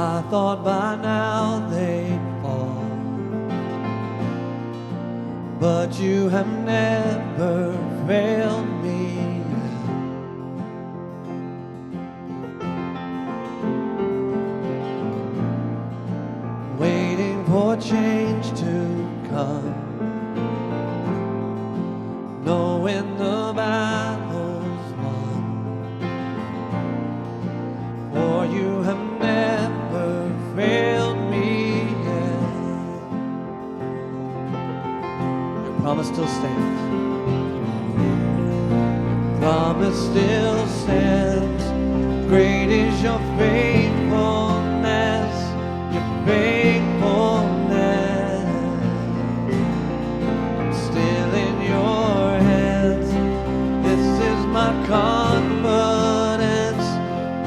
I thought by now they'd fall, but you have never failed me yet. Waiting for change to come, knowing the battle's won, for you have never failed me yet. Your promise still stands. Your promise still stands. Great is your faithfulness, your faithfulness. I'm still in your hands. This is my confidence.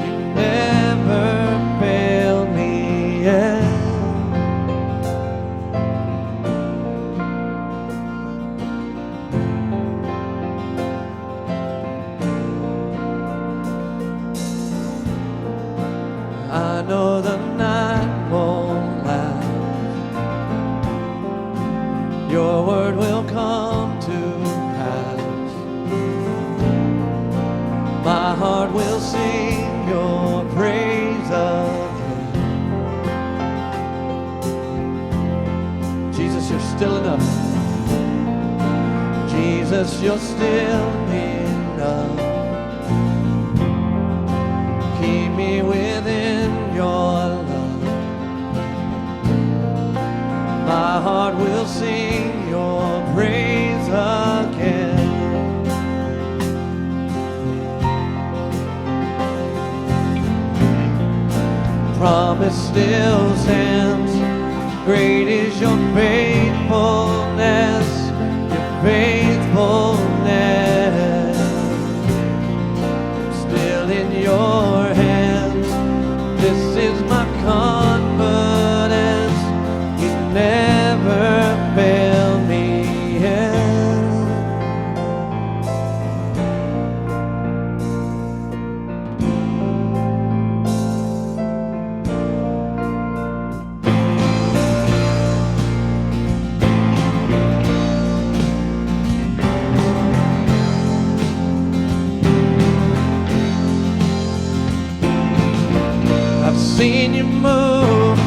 You never failed me yet. I know the night won't last. Your word will come to pass. My heart will sing your praise again. Jesus, you're still enough. Jesus, you're still enough. Keep me within your love. My heart will sing your praise again. Promise still stands. Great is your faithfulness, your faithfulness. I'm still in your hands. This is my confidence. You never fail me yet. I've seen you move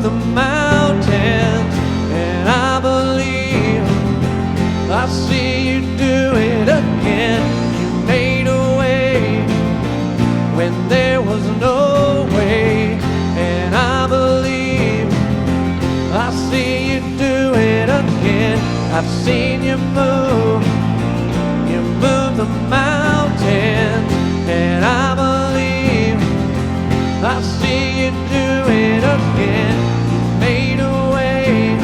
the mountains, and I believe I see you do it again. You made a way when there was no way, and I believe I see you do it again. I've seen you move the mountains, and I believe I see you do it again. You made a way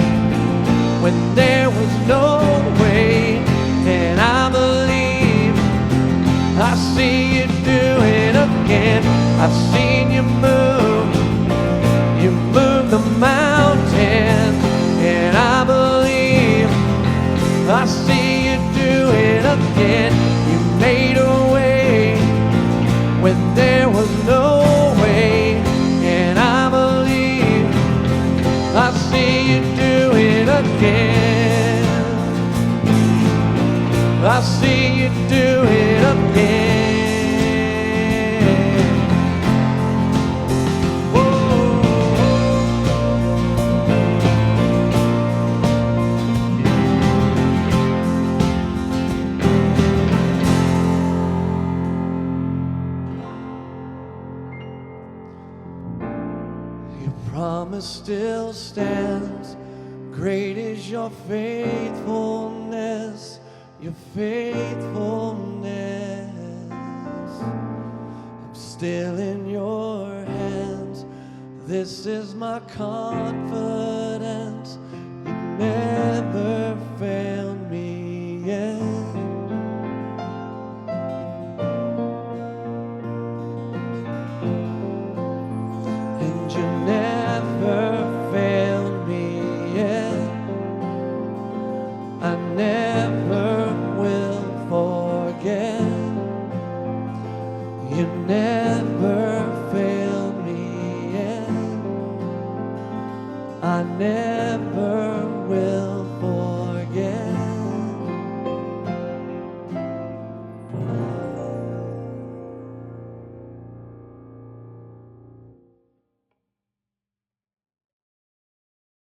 when there was no way, and I believe I see you do it again. I've seen you move the mountains, and I believe I see you do it again. You made a way when there was no way, and I believe I see you do it again. I see you do it again. Your promise still stands. Great is your faithfulness, your faithfulness. I'm still in your hands. This is my confidence. You never fail